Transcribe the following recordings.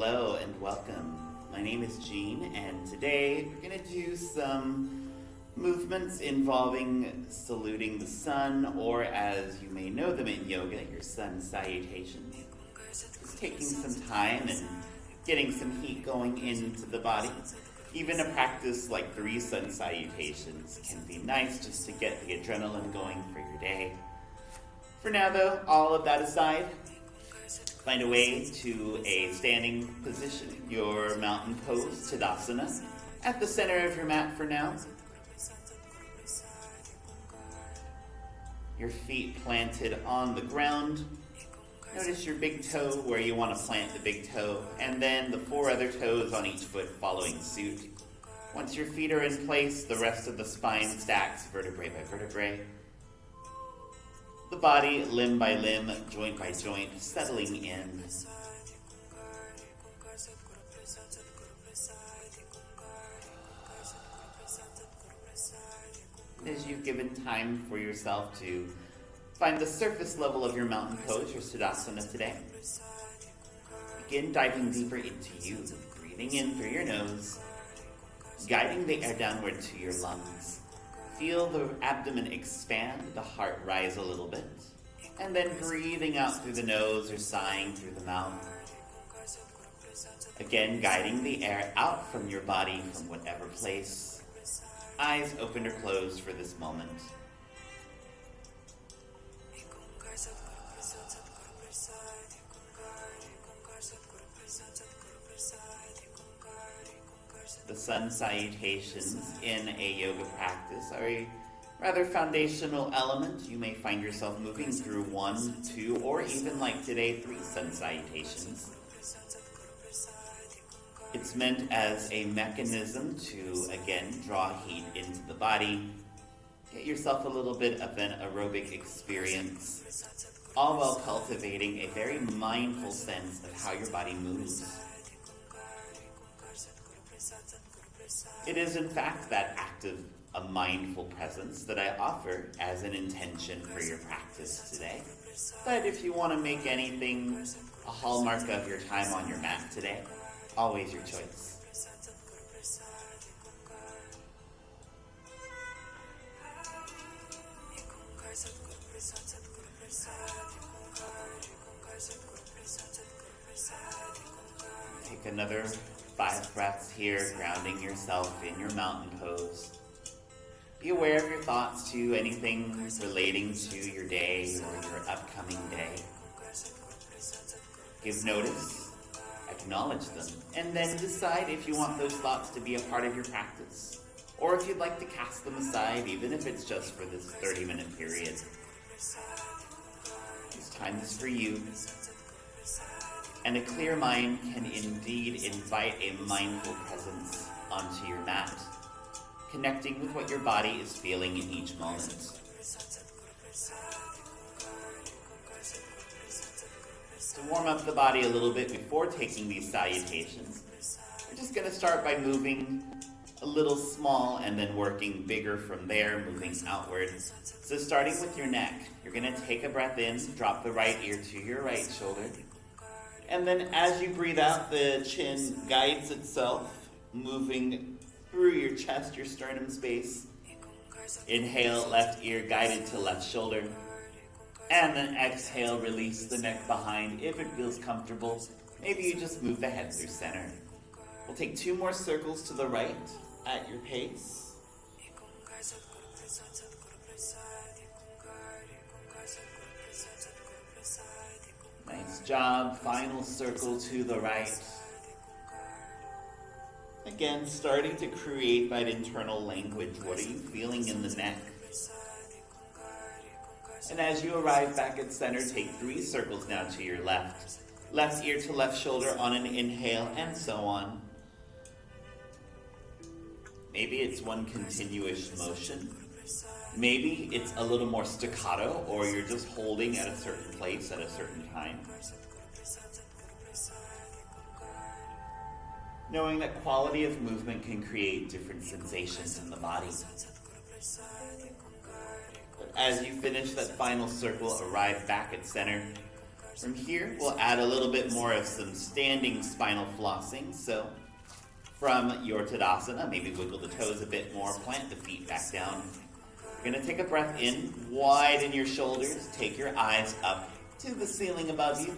Hello and welcome. My name is Gene, and today we're going to do some movements involving saluting the sun, or as you may know them in yoga, your sun salutations. Just taking some time and getting some heat going into the body. Even a practice like 3 sun salutations can be nice just to get the adrenaline going for your day. For now though, all of that aside, find a way to a standing position, your mountain pose, Tadasana, at the center of your mat for now. Your feet planted on the ground. Notice your big toe where you want to plant the big toe, and then the 4 other toes on each foot following suit. Once your feet are in place, the rest of the spine stacks vertebrae by vertebrae. The body, limb by limb, joint by joint, settling in. As you've given time for yourself to find the surface level of your mountain pose, your Tadasana today, begin diving deeper into you, breathing in through your nose, guiding the air downward to your lungs. Feel the abdomen expand, the heart rise a little bit, and then breathing out through the nose or sighing through the mouth. Again, guiding the air out from your body from whatever place. Eyes open or closed for this moment. The sun salutations in a yoga practice are a rather foundational element. You may find yourself moving through 1, 2, or even like today, 3 sun salutations. It's meant as a mechanism to, again, draw heat into the body, get yourself a little bit of an aerobic experience, all while cultivating a very mindful sense of how your body moves. It is, in fact, that act of a mindful presence that I offer as an intention for your practice today. But if you want to make anything a hallmark of your time on your mat today, always your choice. Take another 5 breaths here, grounding yourself in your mountain pose. Be aware of your thoughts to anything relating to your day or your upcoming day. Give notice, acknowledge them, and then decide if you want those thoughts to be a part of your practice, or if you'd like to cast them aside, even if it's just for this 30-minute period. This time is for you. And a clear mind can indeed invite a mindful presence onto your mat, connecting with what your body is feeling in each moment. To warm up the body a little bit before taking these salutations, we're just going to start by moving a little small and then working bigger from there, moving outward. So starting with your neck, you're going to take a breath in, drop the right ear to your right shoulder. And then as you breathe out, the chin guides itself, moving through your chest, your sternum space. Inhale, left ear guided to left shoulder. And then exhale, release the neck behind if it feels comfortable. Maybe you just move the head through center. We'll take 2 more circles to the right at your pace. Nice job. Final circle to the right. Again, starting to create that internal language. What are you feeling in the neck? And as you arrive back at center, take 3 circles now to your left. Left ear to left shoulder on an inhale, and so on. Maybe it's one continuous motion. Maybe it's a little more staccato, or you're just holding at a certain place at a certain time. Knowing that quality of movement can create different sensations in the body. But as you finish that final circle, arrive back at center. From here, we'll add a little bit more of some standing spinal flossing. So from your Tadasana, maybe wiggle the toes a bit more, plant the feet back down. You're going to take a breath in, widen your shoulders, take your eyes up to the ceiling above you.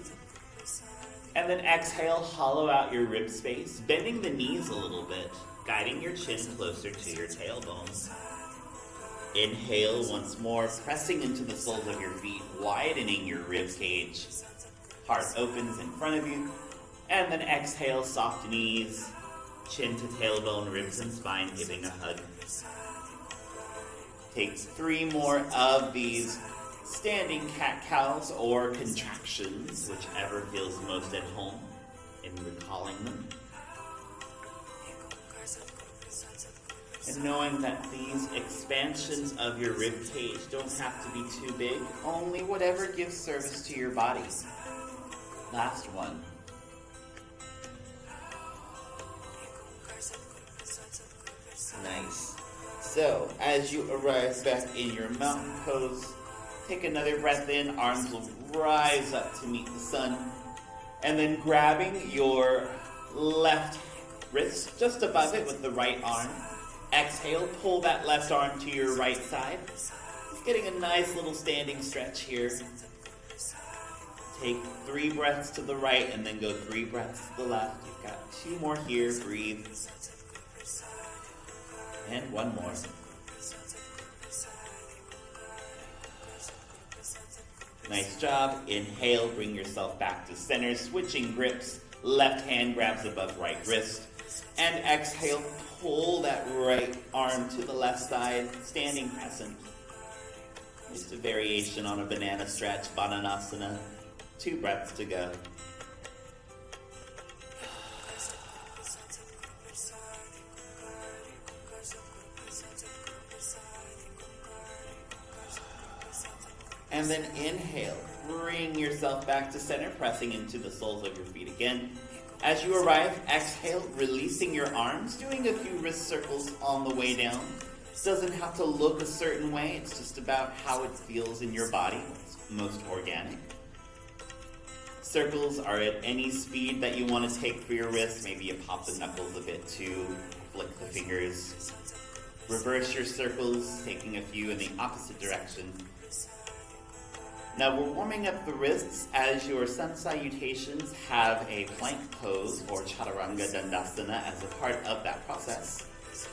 And then exhale, hollow out your rib space, bending the knees a little bit, guiding your chin closer to your tailbone. Inhale once more, pressing into the soles of your feet, widening your rib cage. Heart opens in front of you. And then exhale, soft knees, chin to tailbone, ribs and spine, giving a hug. Take 3 more of these standing cat-cows or contractions, whichever feels most at home in recalling them. And knowing that these expansions of your rib cage don't have to be too big, only whatever gives service to your body. Last one. Nice. So, as you arrive back in your mountain pose, take another breath in, arms will rise up to meet the sun, and then grabbing your left wrist just above it with the right arm, exhale, pull that left arm to your right side. Just getting a nice little standing stretch here. Take 3 breaths to the right and then go 3 breaths to the left. You've got 2 more here, breathe. And 1 more. Nice job. Inhale, bring yourself back to center, switching grips. Left hand grabs above right wrist. And exhale, pull that right arm to the left side, standing crescent. Just a variation on a banana stretch, Bananasana. 2 breaths to go. And then inhale, bring yourself back to center, pressing into the soles of your feet again. As you arrive, exhale, releasing your arms, doing a few wrist circles on the way down. Doesn't have to look a certain way, it's just about how it feels in your body, what's most organic. Circles are at any speed that you want to take for your wrists. Maybe you pop the knuckles a bit too, flick the fingers. Reverse your circles, taking a few in the opposite direction. Now we're warming up the wrists as your sun salutations have a plank pose or Chaturanga Dandasana as a part of that process.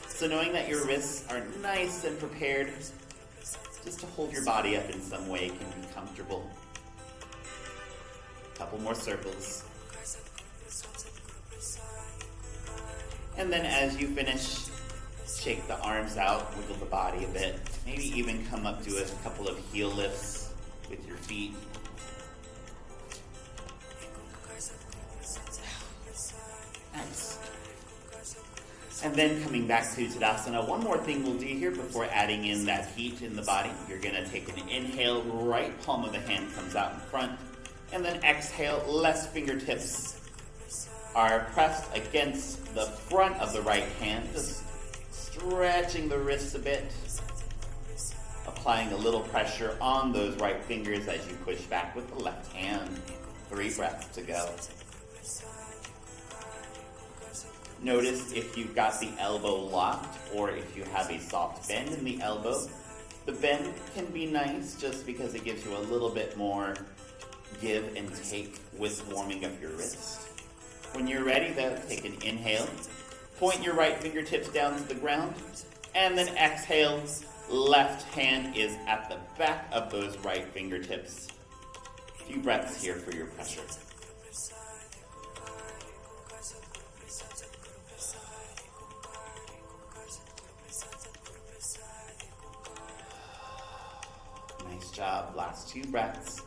So knowing that your wrists are nice and prepared, just to hold your body up in some way can be comfortable. Couple more circles. And then as you finish, shake the arms out, wiggle the body a bit. Maybe even come up to a couple of heel lifts with your feet. Nice. And then coming back to Tadasana, one more thing we'll do here before adding in that heat in the body. You're going to take an inhale, right palm of the hand comes out in front. And then exhale, left fingertips are pressed against the front of the right hand, just stretching the wrist a bit, applying a little pressure on those right fingers as you push back with the left hand. 3 breaths to go. Notice if you've got the elbow locked or if you have a soft bend in the elbow. The bend can be nice just because it gives you a little bit more give and take with warming up your wrist. When you're ready though, take an inhale, point your right fingertips down to the ground, and then exhale, left hand is at the back of those right fingertips. A few breaths here for your pressure. Nice job, last 2 breaths.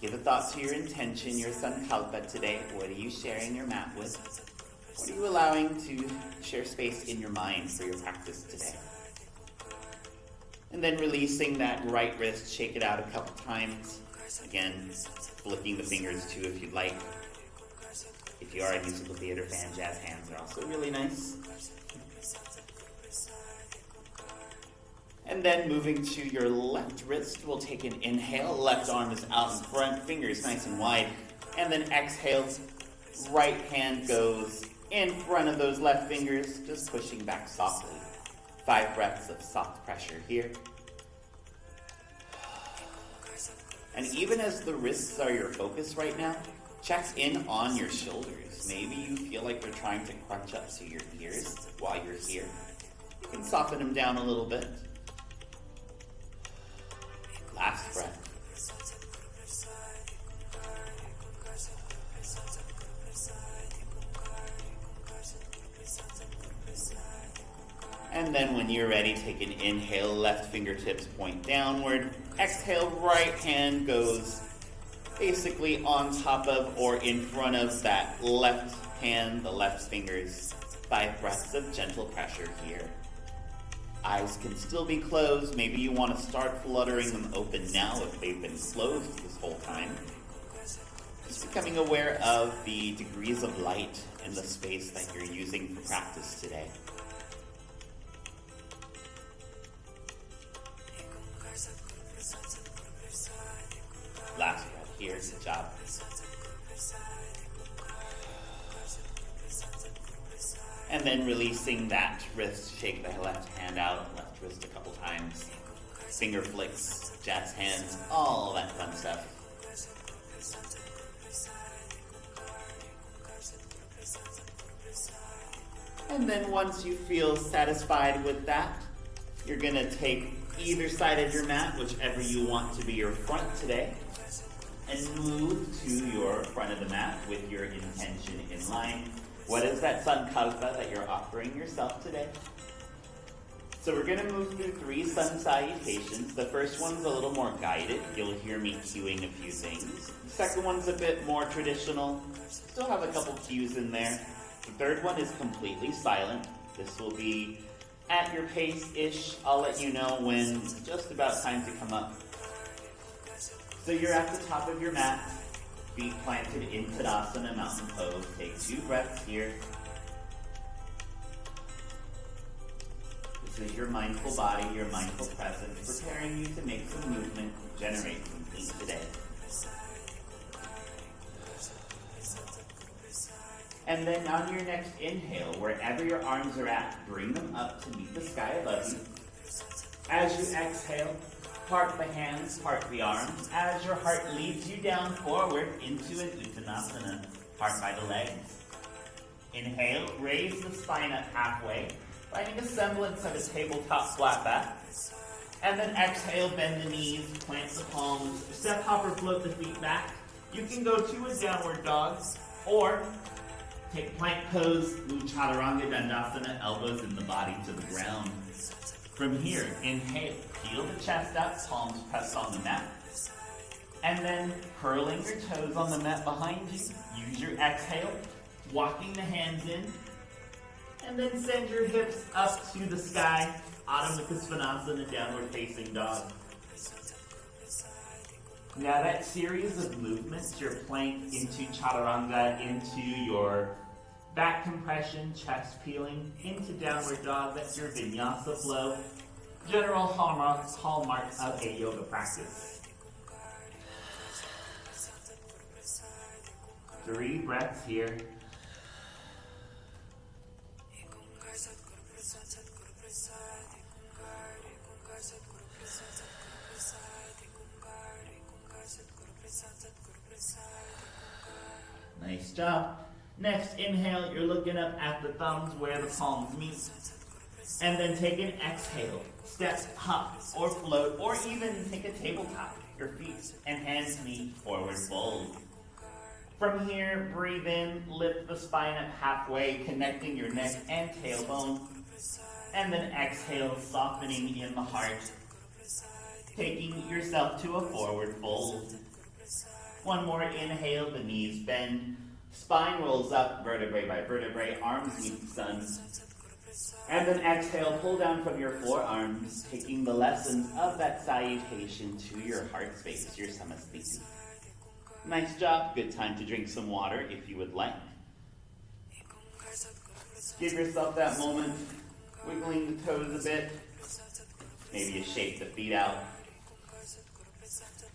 Give a thought to your intention, your sankalpa today. What are you sharing your mat with? What are you allowing to share space in your mind for your practice today? And then releasing that right wrist, shake it out a couple times. Again, flicking the fingers too if you'd like. If you are a musical theater fan, jazz hands are also really nice. And then moving to your left wrist, we'll take an inhale. Left arm is out in front, fingers nice and wide. And then exhale, right hand goes in front of those left fingers, just pushing back softly. 5 breaths of soft pressure here. And even as the wrists are your focus right now, check in on your shoulders. Maybe you feel like they're trying to crunch up to your ears while you're here. You can soften them down a little bit. Last breath. And then when you're ready, take an inhale, left fingertips point downward. Exhale, right hand goes basically on top of or in front of that left hand, the left fingers. 5 breaths of gentle pressure here. Eyes can still be closed. Maybe you want to start fluttering them open now if they've been closed this whole time. Just becoming aware of the degrees of light in the space that you're using for practice today. Last breath here, good job. And then releasing that wrist, shake the left hand out, left wrist a couple times. Finger flicks, jazz hands, all that fun stuff. And then once you feel satisfied with that, you're going to take either side of your mat, whichever you want to be your front today, and move to your front of the mat with your intention in line. What is that sankalpa that you're offering yourself today? So we're going to move through 3 sun salutations. The first one's a little more guided. You'll hear me cueing a few things. The second one's a bit more traditional. Still have a couple cues in there. The third one is completely silent. This will be at your pace-ish. I'll let you know when it's just about time to come up. So you're at the top of your mat, feet planted in Tadasana, mountain pose. Take 2 breaths here. This is your mindful body, your mindful presence, preparing you to make some movement, generate some heat today. And then on your next inhale, wherever your arms are at, bring them up to meet the sky above you. As you exhale, part the hands, part the arms, as your heart leads you down forward into an Uttanasana, heart by the legs. Inhale, raise the spine up halfway, finding a semblance of a tabletop flat back. And then exhale, bend the knees, plant the palms, step, hop, or float the feet back. You can go to a downward dog, or take plank pose, move Chaturanga Dandasana, elbows in the body to the ground. From here, inhale, peel the chest up, palms pressed on the mat. And then curling your toes on the mat behind you. Use your exhale, walking the hands in. And then send your hips up to the sky, Adho Mukha Svanasana, downward facing dog. Now that series of movements, your plank into Chaturanga, into your back compression, chest peeling, into downward dog, that's your vinyasa flow. General hallmark of a yoga practice. 3 breaths here. Nice job. Next inhale, you're looking up at the thumbs where the palms meet. And then take an exhale. Step, hop, or float, or even take a tabletop. Your feet and hands meet, forward fold. From here, breathe in, lift the spine up halfway, connecting your neck and tailbone. And then exhale, softening in the heart. Taking yourself to a forward fold. One more inhale, the knees bend. Spine rolls up, vertebrae by vertebrae, arms meet the sun. And then exhale, pull down from your forearms, taking the lessons of that salutation to your heart space, your samasthiti. Nice job. Good time to drink some water if you would like. Give yourself that moment, wiggling the toes a bit. Maybe you shake the feet out.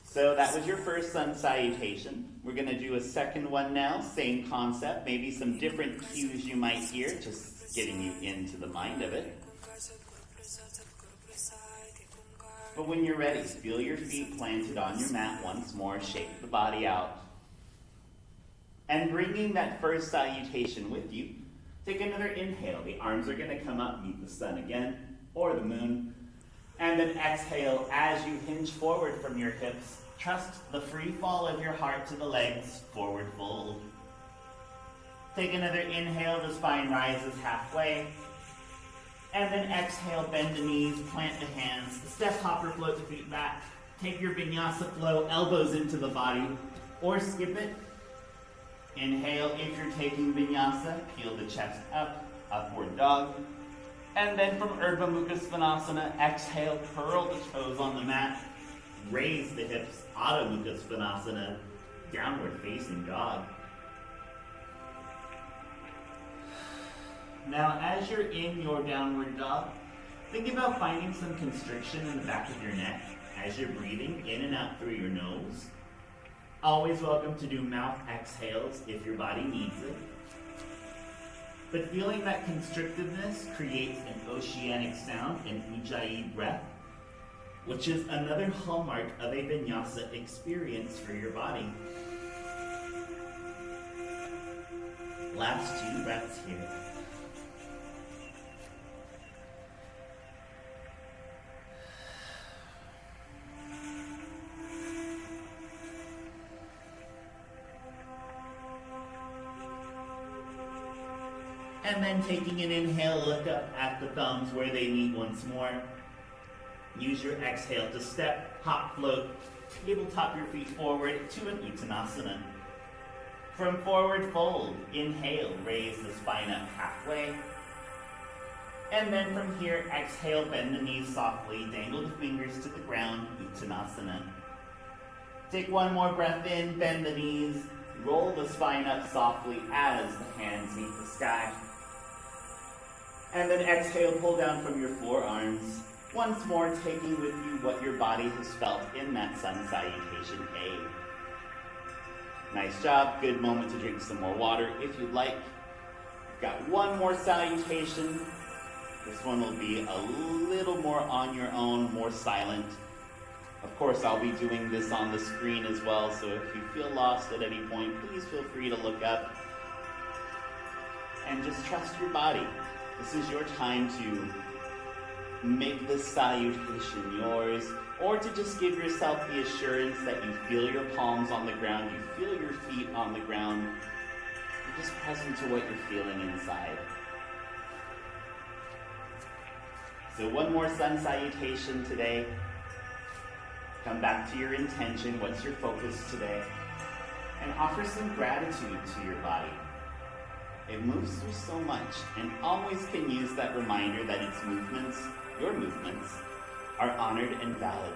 So that was your first sun salutation. We're going to do a second one now, same concept, maybe some different cues you might hear, just getting you into the mind of it. But when you're ready, feel your feet planted on your mat once more, shake the body out. And bringing that first salutation with you, take another inhale. The arms are going to come up, meet the sun again, or the moon. And then exhale as you hinge forward from your hips. Trust the free fall of your heart to the legs, forward fold. Take another inhale, the spine rises halfway. And then exhale, bend the knees, plant the hands, step, hopper, float the feet back. Take your vinyasa flow, elbows into the body, or skip it. Inhale if you're taking vinyasa, peel the chest up, upward dog. And then from Urdhva Mukha Svanasana, exhale, curl the toes on the mat, raise the hips, Adho Mukha Svanasana, downward facing dog. Now as you're in your downward dog, think about finding some constriction in the back of your neck as you're breathing in and out through your nose. Always welcome to do mouth exhales if your body needs it. But feeling that constrictiveness creates an oceanic sound, an Ujjayi breath, which is another hallmark of a vinyasa experience for your body. Last 2 breaths here. And then taking an inhale, look up at the thumbs where they meet once more. Use your exhale to step, hop, float, tabletop your feet forward to an Uttanasana. From forward fold, inhale, raise the spine up halfway. And then from here, exhale, bend the knees softly, dangle the fingers to the ground, Uttanasana. Take one more breath in, bend the knees, roll the spine up softly as the hands meet the sky. And then exhale, pull down from your forearms. Once more, taking with you what your body has felt in that sun salutation A. Nice job. Good moment to drink some more water if you'd like. We've got one more salutation. This one will be a little more on your own, more silent. Of course, I'll be doing this on the screen as well, so if you feel lost at any point, please feel free to look up. And just trust your body. This is your time to make this salutation yours, or to just give yourself the assurance that you feel your palms on the ground, you feel your feet on the ground. You're just present to what you're feeling inside. So one more sun salutation today. Come back to your intention. What's your focus today? And offer some gratitude to your body. It moves through so much, and always can use that reminder that its movements, your movements, are honored and valid.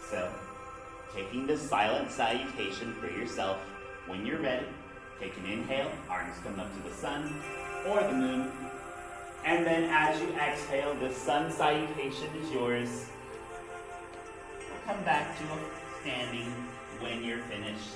So, taking this silent salutation for yourself, when you're ready, take an inhale, arms come up to the sun or the moon, and then as you exhale, the sun salutation is yours. We'll come back to a standing when you're finished.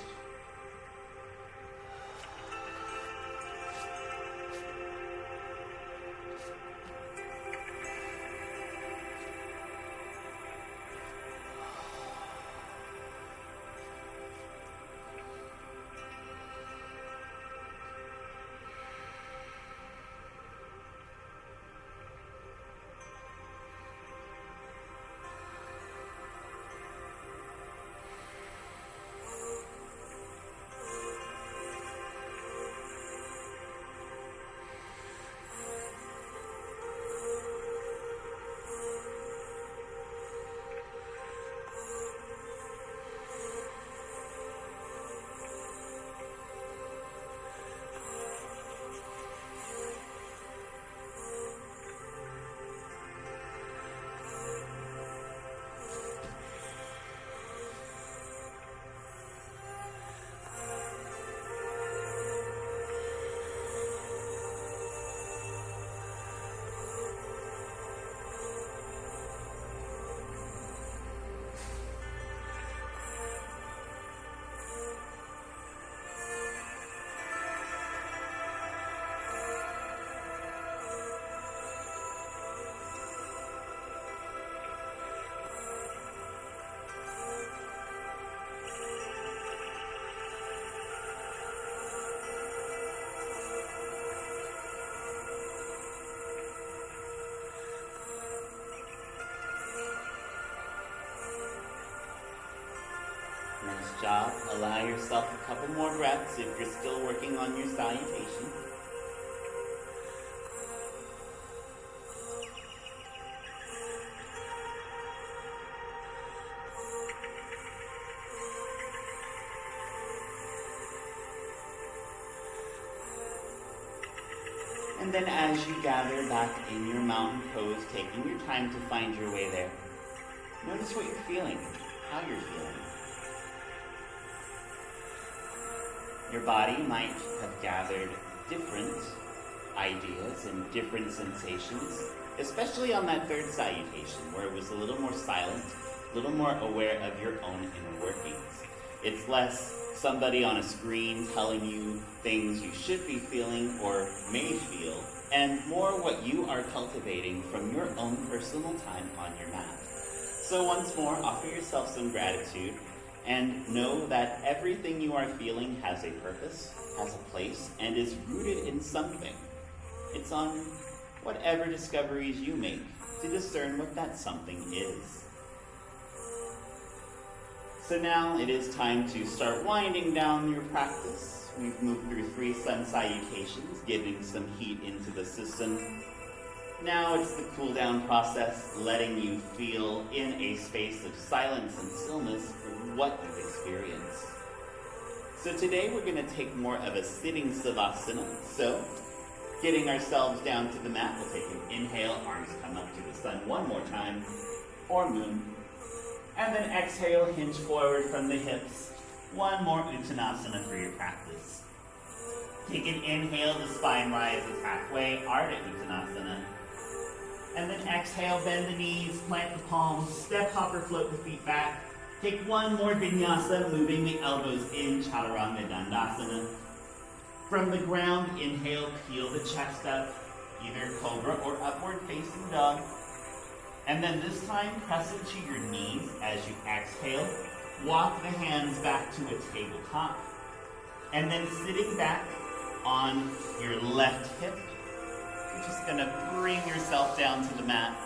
job. Allow yourself a couple more breaths if you're still working on your salutation. And then as you gather back in your mountain pose, taking your time to find your way there, notice what you're feeling, how you're feeling. Your body might have gathered different ideas and different sensations, especially on that third salutation, where it was a little more silent, a little more aware of your own inner workings. It's less somebody on a screen telling you things you should be feeling or may feel, and more what you are cultivating from your own personal time on your mat. So once more, offer yourself some gratitude and know that everything you are feeling has a purpose, has a place, and is rooted in something. It's on whatever discoveries you make to discern what that something is. So now it is time to start winding down your practice. We've moved through 3 sun salutations, giving some heat into the system. Now it's the cool down process, letting you feel in a space of silence and stillness for what you've experienced. So today we're going to take more of a sitting savasana. So getting ourselves down to the mat, we'll take an inhale, arms come up to the sun one more time, or moon. And then exhale, hinge forward from the hips. One more Uttanasana for your practice. Take an inhale, the spine rises halfway, Ardha Uttanasana. And then exhale, bend the knees, plant the palms, step, hop, or float the feet back. Take one more vinyasa, moving the elbows in, Chaturanga Dandasana. From the ground, inhale, peel the chest up, either cobra or upward facing dog. And then this time, press into your knees as you exhale. Walk the hands back to a tabletop. And then sitting back on your left hip, you're just going to bring yourself down to the mat.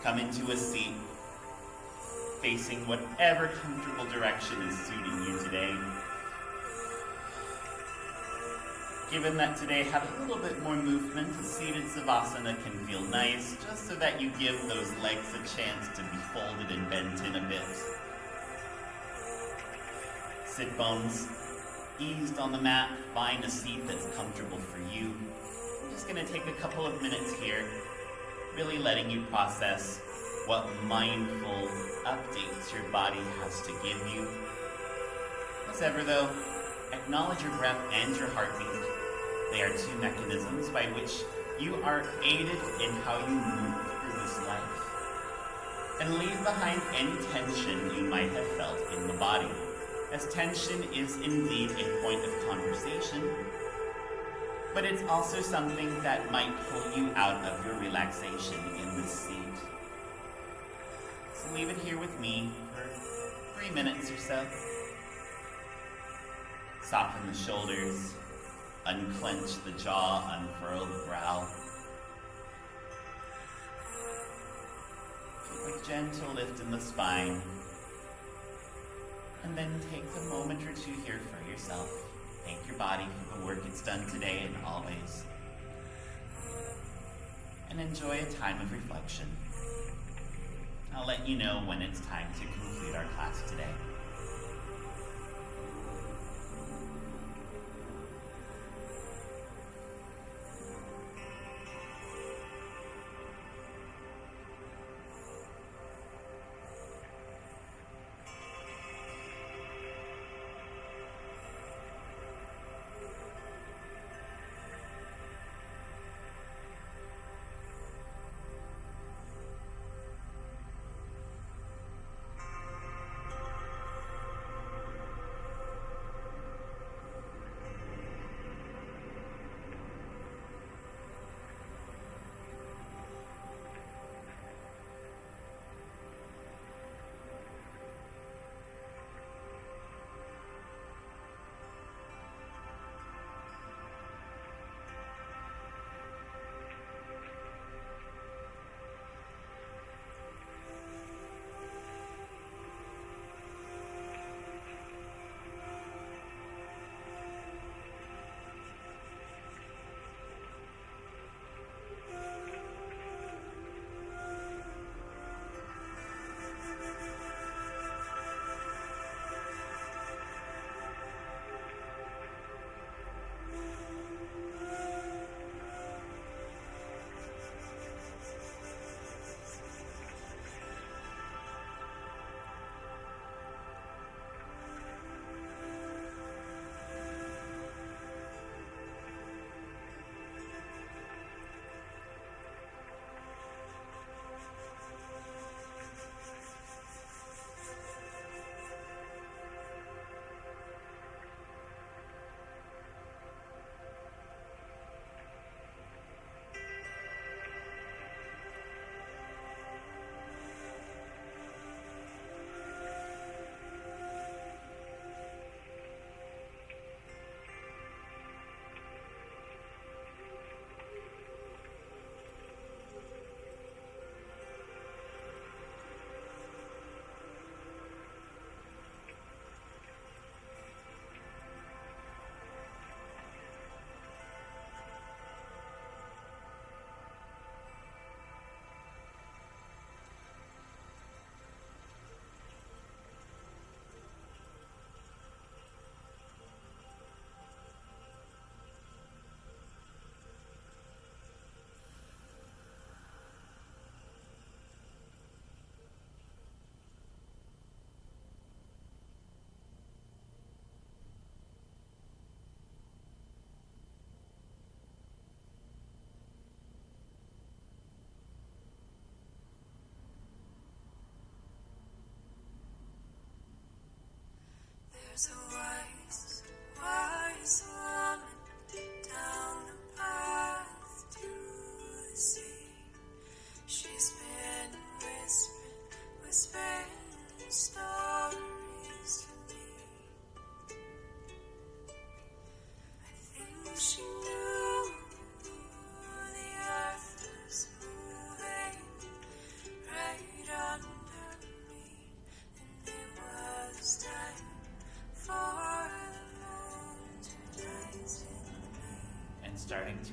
Come into a seat, facing whatever comfortable direction is suiting you today. Given that today have a little bit more movement, a seated savasana can feel nice, just so that you give those legs a chance to be folded and bent in a bit. Sit bones eased on the mat, find a seat that's comfortable for you. I'm just going to take a couple of minutes here, really letting you process what mindful updates your body has to give you. As ever though, acknowledge your breath and your heartbeat. They are 2 mechanisms by which you are aided in how you move through this life. And leave behind any tension you might have felt in the body, as tension is indeed a point of conversation, but it's also something that might pull you out of your relaxation in this seat. So leave it here with me for 3 minutes or so. Soften the shoulders. Unclench the jaw, unfurl the brow. Keep a gentle lift in the spine. And then take a moment or 2 here for yourself. Thank your body for the work it's done today and always. And enjoy a time of reflection. I'll let you know when it's time to conclude our class today.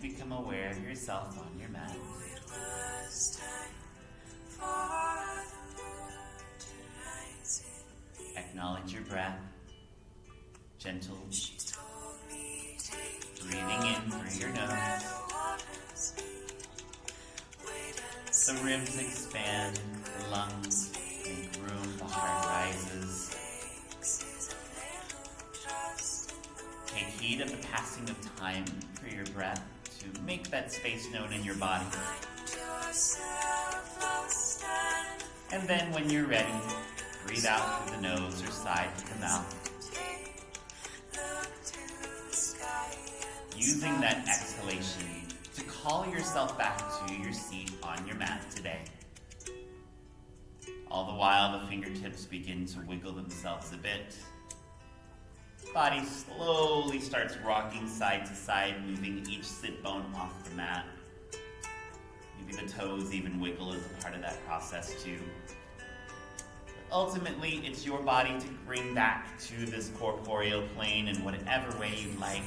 to become aware of yourself on your mat. Acknowledge your breath. Gentle. Breathing in through your nose. The ribs expand, the lungs make room, the heart rises. Take heed of the passing of time for your breath to make that space known in your body. And then when you're ready, breathe out through the nose or side to the mouth. Using that exhalation to call yourself back to your seat on your mat today. All the while, the fingertips begin to wiggle themselves a bit. Body slowly starts rocking side to side, moving each sit bone off the mat. Maybe the toes even wiggle as a part of that process too. But ultimately, it's your body to bring back to this corporeal plane in whatever way you'd like.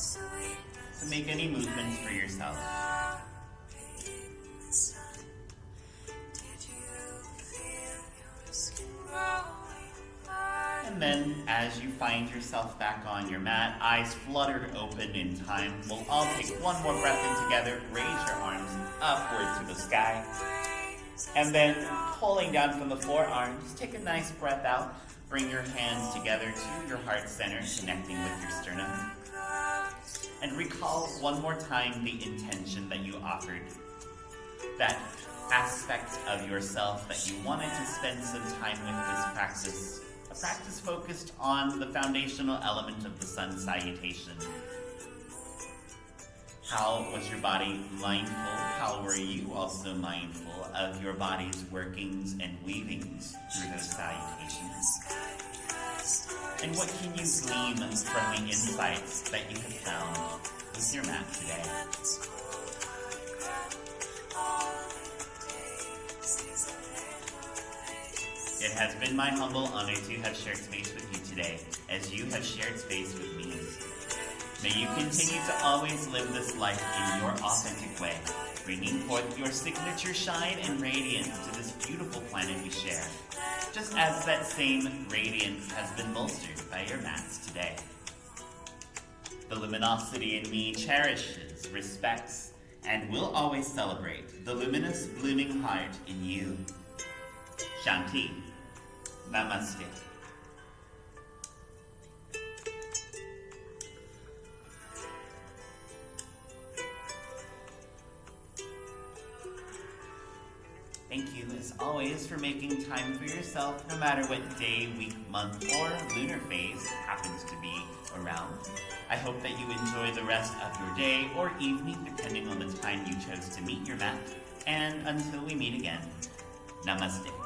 So make any movements for yourself. And then, as you find yourself back on your mat, eyes fluttered open in time, we'll all take one more breath in together. Raise your arms upward to the sky. And then, pulling down from the forearms, take a nice breath out. Bring your hands together to your heart center, connecting with your sternum. And recall one more time the intention that you offered. That aspect of yourself that you wanted to spend some time with this practice. A practice focused on the foundational element of the sun salutation. How was your body mindful? How were you also mindful of your body's workings and weavings through those salutations? And what can you glean from the insights that you have found with your mat today? It has been my humble honor to have shared space with you today, as you have shared space with me. May you continue to always live this life in your authentic way, bringing forth your signature shine and radiance to this beautiful planet we share, just as that same radiance has been bolstered by your mats today. The luminosity in me cherishes, respects, and will always celebrate the luminous, blooming heart in you. Shanti. Namaste. Thank you, as always, for making time for yourself, no matter what day, week, month, or lunar phase happens to be around. I hope that you enjoy the rest of your day or evening, depending on the time you chose to meet your mat. And until we meet again, namaste.